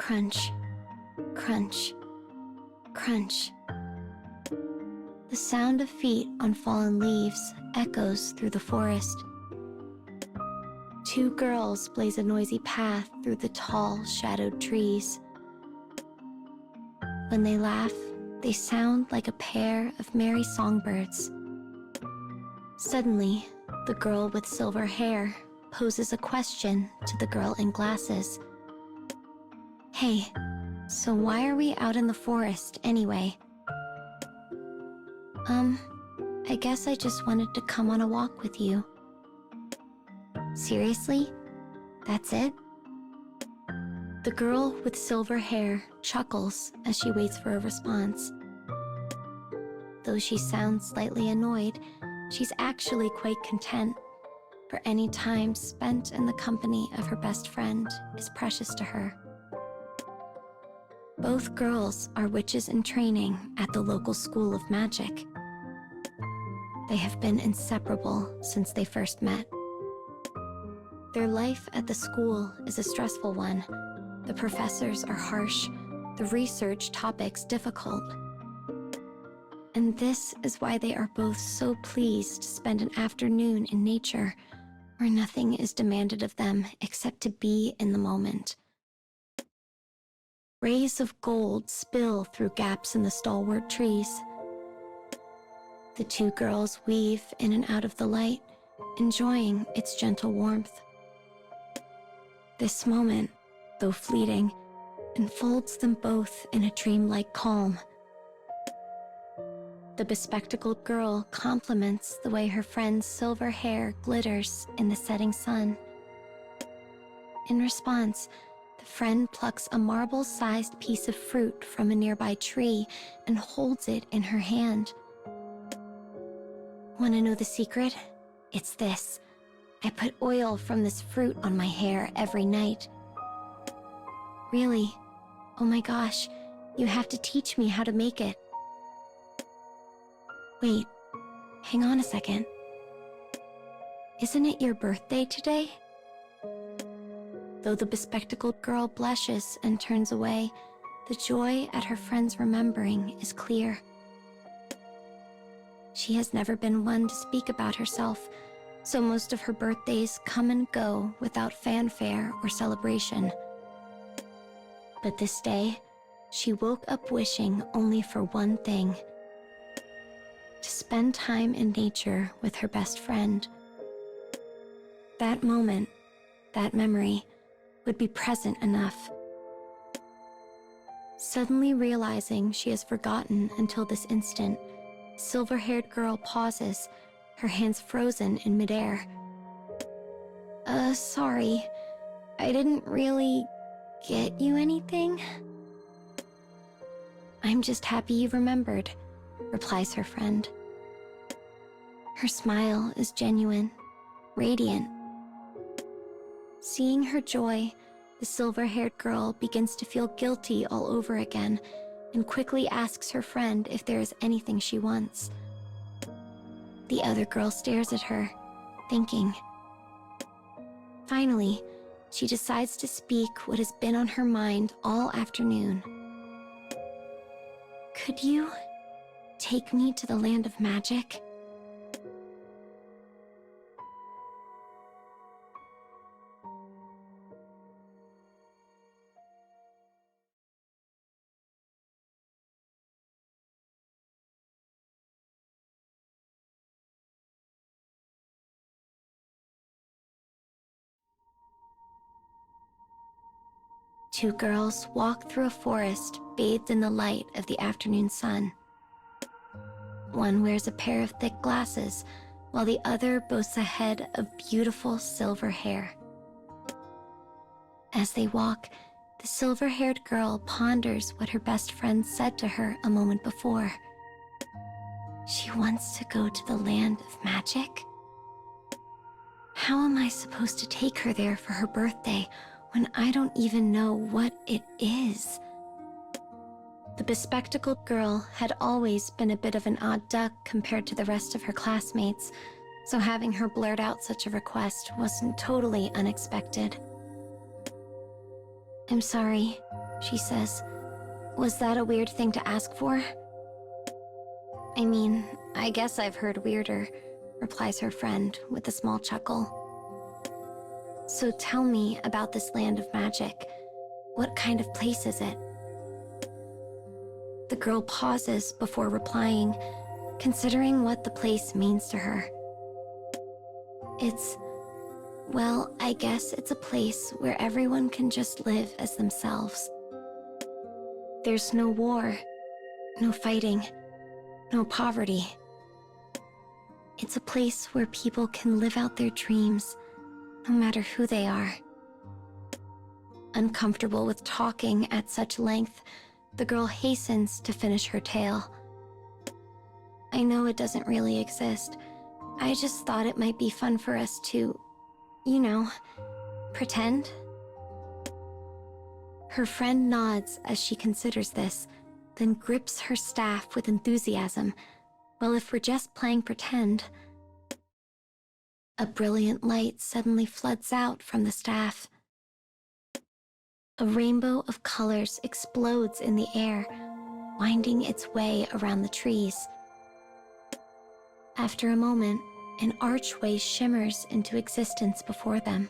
Crunch, crunch, crunch. The sound of feet on fallen leaves echoes through the forest. Two girls blaze a noisy path through the tall, shadowed trees. When they laugh, they sound like a pair of merry songbirds. Suddenly, the girl with silver hair poses a question to the girl in glasses. Hey, so why are we out in the forest anyway? I guess I just wanted to come on a walk with you. Seriously? That's it? The girl with silver hair chuckles as she waits for a response. Though she sounds slightly annoyed, she's actually quite content, for any time spent in the company of her best friend is precious to her. Both girls are witches in training at the local school of magic. They have been inseparable since they first met. Their life at the school is a stressful one. The professors are harsh, the research topics difficult. And this is why they are both so pleased to spend an afternoon in nature, where nothing is demanded of them except to be in the moment. Rays of gold spill through gaps in the stalwart trees. The two girls weave in and out of the light, enjoying its gentle warmth. This moment, though fleeting, enfolds them both in a dreamlike calm. The bespectacled girl compliments the way her friend's silver hair glitters in the setting sun. In response, the friend plucks a marble-sized piece of fruit from a nearby tree and holds it in her hand. Want to know the secret? It's this. I put oil from this fruit on my hair every night. Really? Oh my gosh, you have to teach me how to make it. Wait, hang on a second. Isn't it your birthday today? Though the bespectacled girl blushes and turns away, the joy at her friend's remembering is clear. She has never been one to speak about herself, so most of her birthdays come and go without fanfare or celebration. But this day, she woke up wishing only for one thing: to spend time in nature with her best friend. That moment, that memory, would be present enough. Suddenly realizing she has forgotten until this instant, silver-haired girl pauses, her hands frozen in midair. Sorry, I didn't really get you anything? I'm just happy you remembered, replies her friend. Her smile is genuine, radiant. Seeing her joy, the silver-haired girl begins to feel guilty all over again and quickly asks her friend if there is anything she wants. The other girl stares at her, thinking. Finally, she decides to speak what has been on her mind all afternoon. Could you take me to the land of magic? Two girls walk through a forest bathed in the light of the afternoon sun. One wears a pair of thick glasses, while the other boasts a head of beautiful silver hair. As they walk, the silver-haired girl ponders what her best friend said to her a moment before. She wants to go to the land of magic? How am I supposed to take her there for her birthday when I don't even know what it is? The bespectacled girl had always been a bit of an odd duck compared to the rest of her classmates, so having her blurt out such a request wasn't totally unexpected. I'm sorry, she says. Was that a weird thing to ask for? I mean, I guess I've heard weirder, replies her friend with a small chuckle. So tell me about this land of magic. What kind of place is it? The girl pauses before replying, considering what the place means to her. Well, I guess it's a place where everyone can just live as themselves. There's no war, no fighting, no poverty. It's a place where people can live out their dreams, no matter who they are. Uncomfortable with talking at such length, the girl hastens to finish her tale. I know it doesn't really exist. I just thought it might be fun for us to, pretend. Her friend nods as she considers this, then grips her staff with enthusiasm. Well, if we're just playing pretend... A brilliant light suddenly floods out from the staff. A rainbow of colors explodes in the air, winding its way around the trees. After a moment, an archway shimmers into existence before them.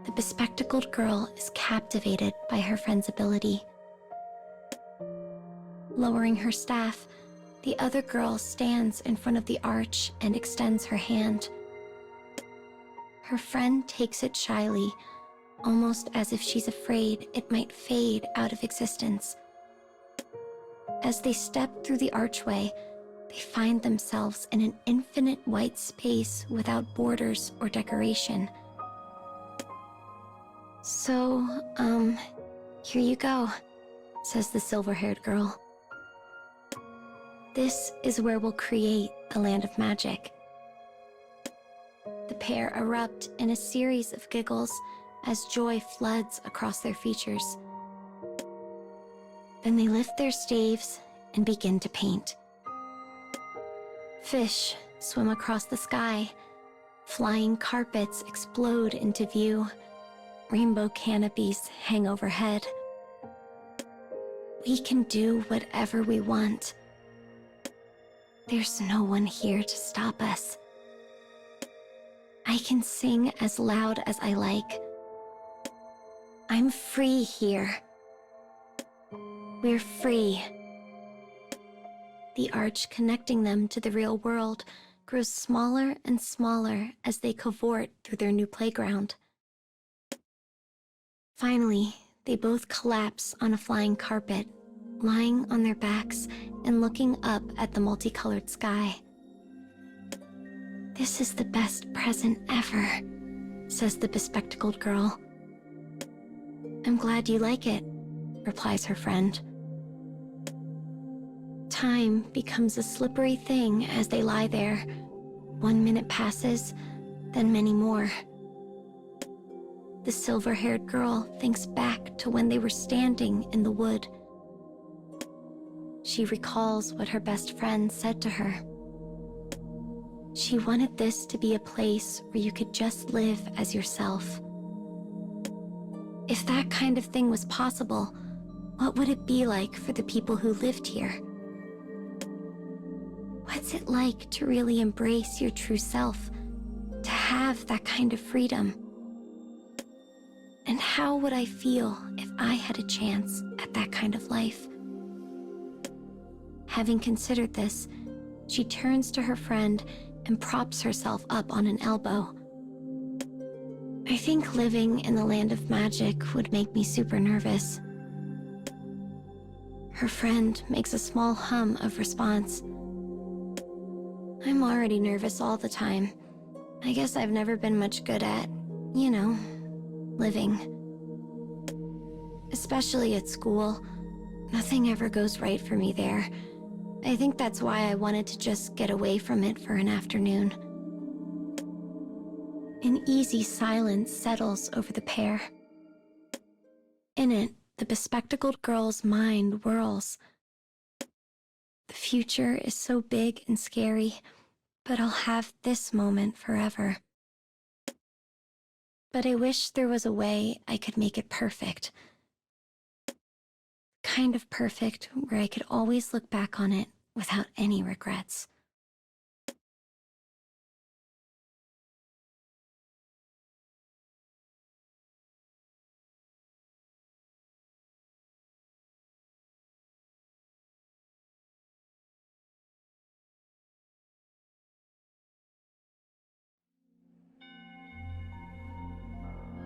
The bespectacled girl is captivated by her friend's ability. Lowering her staff, the other girl stands in front of the arch and extends her hand. Her friend takes it shyly, almost as if she's afraid it might fade out of existence. As they step through the archway, they find themselves in an infinite white space without borders or decoration. So, here you go, says the silver-haired girl. This is where we'll create the land of magic. The pair erupt in a series of giggles as joy floods across their features. Then they lift their staves and begin to paint. Fish swim across the sky. Flying carpets explode into view. Rainbow canopies hang overhead. We can do whatever we want. There's no one here to stop us. I can sing as loud as I like. I'm free here. We're free. The arch connecting them to the real world grows smaller and smaller as they cavort through their new playground. Finally, they both collapse on a flying carpet, lying on their backs and looking up at the multicolored sky. This is the best present ever, says the bespectacled girl. I'm glad you like it, replies her friend. Time becomes a slippery thing as they lie there. 1 minute passes, then many more. The silver-haired girl thinks back to when they were standing in the wood. She recalls what her best friend said to her. She wanted this to be a place where you could just live as yourself. If that kind of thing was possible, what would it be like for the people who lived here? What's it like to really embrace your true self, to have that kind of freedom? And how would I feel if I had a chance at that kind of life? Having considered this, she turns to her friend and props herself up on an elbow. I think living in the land of magic would make me super nervous. Her friend makes a small hum of response. I'm already nervous all the time. I guess I've never been much good at, living. Especially at school. Nothing ever goes right for me there. I think that's why I wanted to just get away from it for an afternoon. An easy silence settles over the pair. In it, the bespectacled girl's mind whirls. The future is so big and scary, but I'll have this moment forever. But I wish there was a way I could make it perfect, kind of perfect where I could always look back on it without any regrets.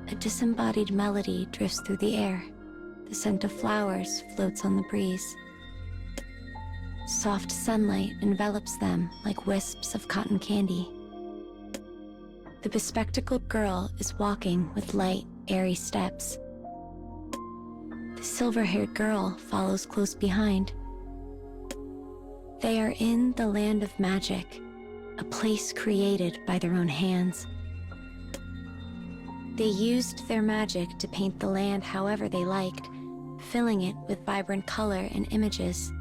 A disembodied melody drifts through the air. The scent of flowers floats on the breeze. Soft sunlight envelops them like wisps of cotton candy. The bespectacled girl is walking with light, airy steps. The silver-haired girl follows close behind. They are in the land of magic, a place created by their own hands. They used their magic to paint the land however they liked, filling it with vibrant color and images.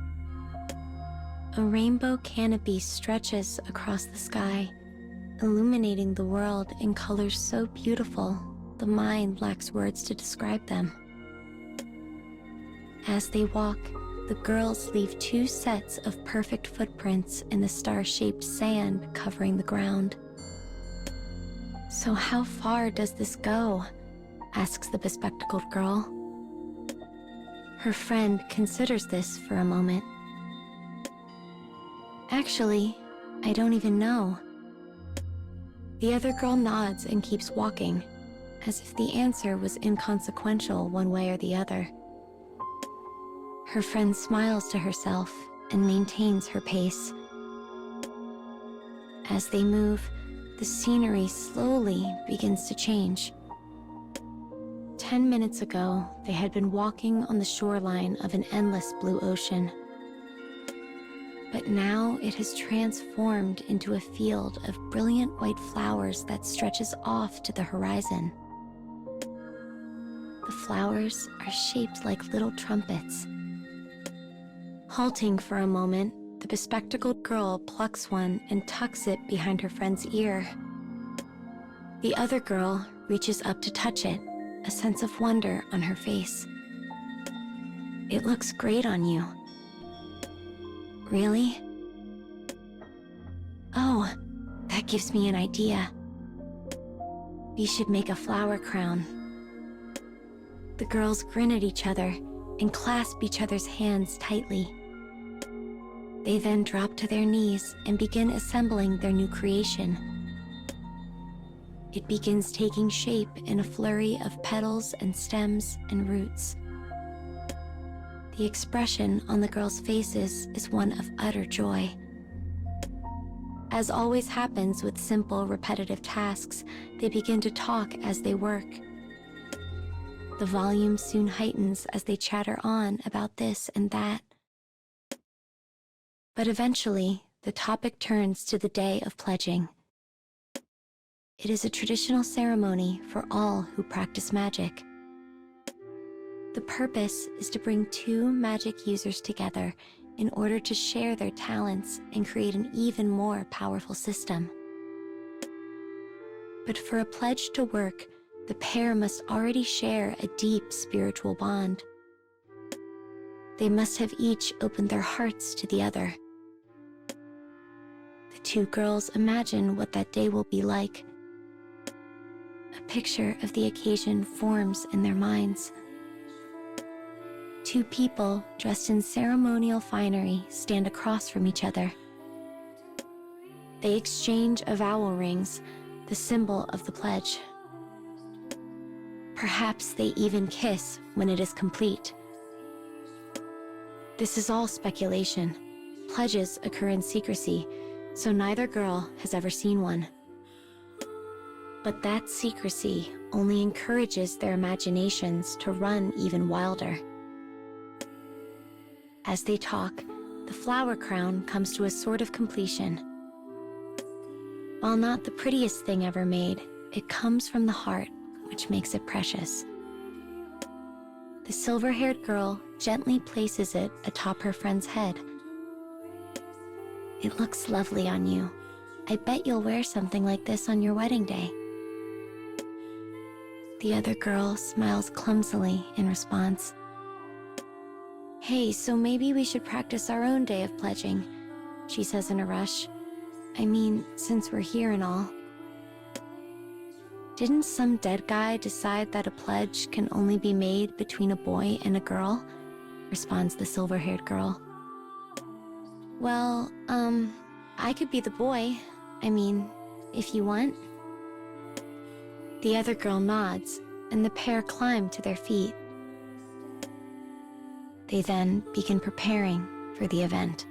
A rainbow canopy stretches across the sky, illuminating the world in colors so beautiful, the mind lacks words to describe them. As they walk, the girls leave 2 sets of perfect footprints in the star-shaped sand covering the ground. "So how far does this go?" asks the bespectacled girl. Her friend considers this for a moment. "Actually, I don't even know." The other girl nods and keeps walking, as if the answer was inconsequential one way or the other. Her friend smiles to herself and maintains her pace. As they move, the scenery slowly begins to change. 10 minutes ago, they had been walking on the shoreline of an endless blue ocean. But now it has transformed into a field of brilliant white flowers that stretches off to the horizon. The flowers are shaped like little trumpets. Halting for a moment, the bespectacled girl plucks one and tucks it behind her friend's ear. The other girl reaches up to touch it, a sense of wonder on her face. "It looks great on you." "Really?" "Oh, that gives me an idea. We should make a flower crown." The girls grin at each other and clasp each other's hands tightly. They then drop to their knees and begin assembling their new creation. It begins taking shape in a flurry of petals and stems and roots. The expression on the girls' faces is one of utter joy. As always happens with simple, repetitive tasks, they begin to talk as they work. The volume soon heightens as they chatter on about this and that. But eventually, the topic turns to the day of pledging. It is a traditional ceremony for all who practice magic. The purpose is to bring 2 magic users together in order to share their talents and create an even more powerful system. But for a pledge to work, the pair must already share a deep spiritual bond. They must have each opened their hearts to the other. The 2 girls imagine what that day will be like. A picture of the occasion forms in their minds. 2 people dressed in ceremonial finery stand across from each other. They exchange avowal rings, the symbol of the pledge. Perhaps they even kiss when it is complete. This is all speculation. Pledges occur in secrecy, so neither girl has ever seen one. But that secrecy only encourages their imaginations to run even wilder. As they talk, the flower crown comes to a sort of completion. While not the prettiest thing ever made, it comes from the heart, which makes it precious. The silver-haired girl gently places it atop her friend's head. "It looks lovely on you. I bet you'll wear something like this on your wedding day." The other girl smiles clumsily in response. Hey, so maybe we should practice our own day of pledging, she says in a rush. I mean, since we're here and all. Didn't some dead guy decide that a pledge can only be made between a boy and a girl? Responds the silver-haired girl. Well, I could be the boy. I mean, if you want. The other girl nods, and the pair climb to their feet. They then begin preparing for the event.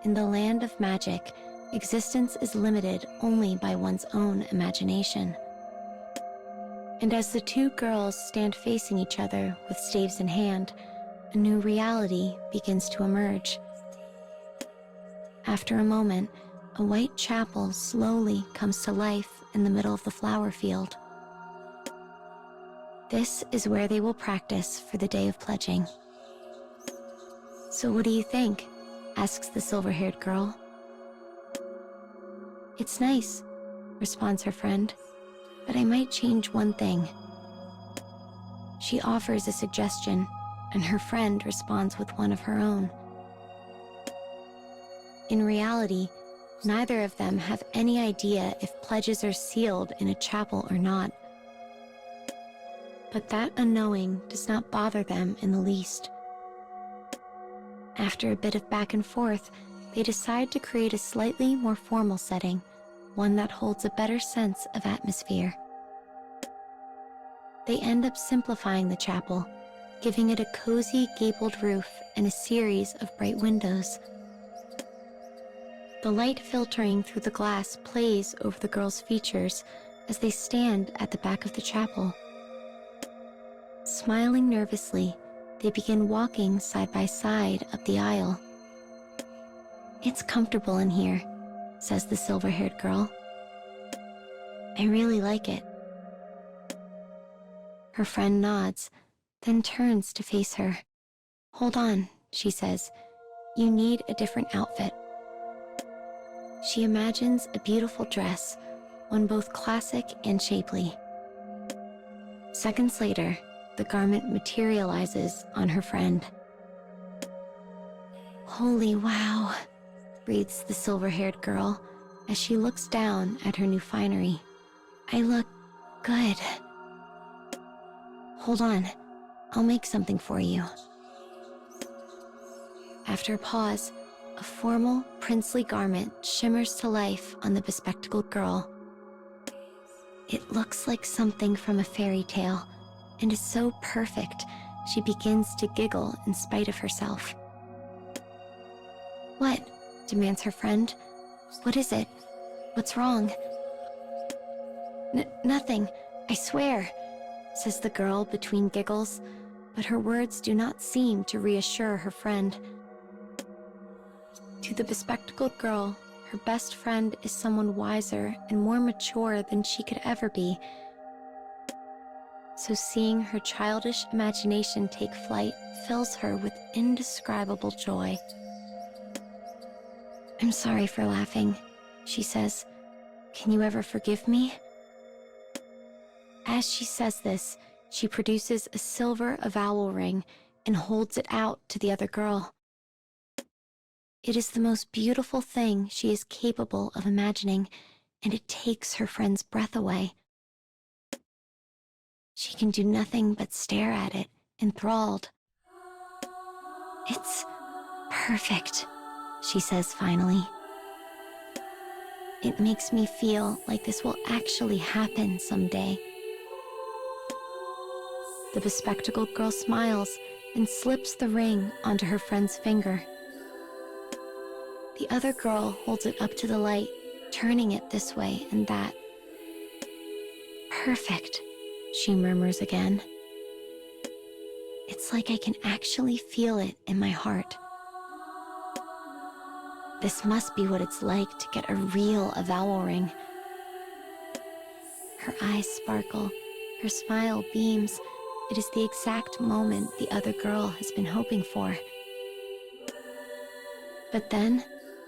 In the land of magic, existence is limited only by one's own imagination. And as the two girls stand facing each other with staves in hand, a new reality begins to emerge. After a moment, a white chapel slowly comes to life in the middle of the flower field. This is where they will practice for the day of pledging. So what do you think? Asks the silver-haired girl. It's nice, responds her friend, but I might change one thing. She offers a suggestion, and her friend responds with one of her own. In reality, neither of them have any idea if pledges are sealed in a chapel or not. But that unknowing does not bother them in the least. After a bit of back and forth, they decide to create a slightly more formal setting, one that holds a better sense of atmosphere. They end up simplifying the chapel, giving it a cozy gabled roof and a series of bright windows. The light filtering through the glass plays over the girls' features as they stand at the back of the chapel. Smiling nervously, they begin walking side by side up the aisle. It's comfortable in here, says the silver-haired girl. I really like it. Her friend nods, then turns to face her. Hold on, she says. You need a different outfit. She imagines a beautiful dress, one both classic and shapely. Seconds later, the garment materializes on her friend. Holy wow, breathes the silver-haired girl as she looks down at her new finery. I look good. Hold on, I'll make something for you. After a pause, a formal, princely garment shimmers to life on the bespectacled girl. It looks like something from a fairy tale, and is so perfect, she begins to giggle in spite of herself. What? Demands her friend. What is it? What's wrong? Nothing, I swear, says the girl between giggles, but her words do not seem to reassure her friend. To the bespectacled girl, her best friend is someone wiser and more mature than she could ever be. So seeing her childish imagination take flight fills her with indescribable joy. I'm sorry for laughing, she says. Can you ever forgive me? As she says this, she produces a silver avowal ring and holds it out to the other girl. It is the most beautiful thing she is capable of imagining, and it takes her friend's breath away. She can do nothing but stare at it, enthralled. It's perfect, she says finally. It makes me feel like this will actually happen someday. The bespectacled girl smiles and slips the ring onto her friend's finger. The other girl holds it up to the light, turning it this way and that. Perfect, she murmurs again. It's like I can actually feel it in my heart. This must be what it's like to get a real avowal ring. Her eyes sparkle, her smile beams. It is the exact moment the other girl has been hoping for. But then,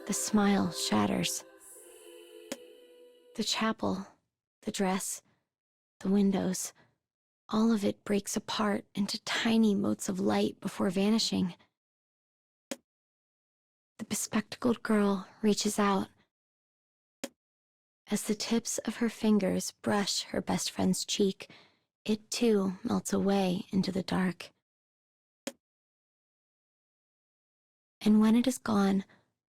the smile shatters. The chapel, the dress, the windows, all of it breaks apart into tiny motes of light before vanishing. The bespectacled girl reaches out. As the tips of her fingers brush her best friend's cheek, it too melts away into the dark. And when it is gone,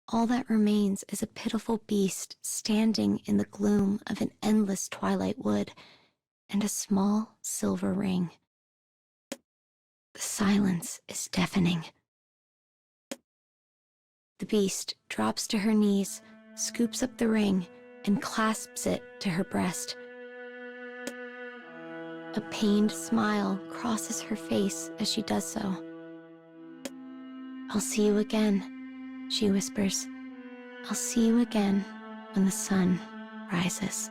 all that remains is a pitiful beast standing in the gloom of an endless twilight wood, and a small silver ring. The silence is deafening. The beast drops to her knees, scoops up the ring, and clasps it to her breast. A pained smile crosses her face as she does so. "I'll see you again," she whispers. "I'll see you again when the sun rises."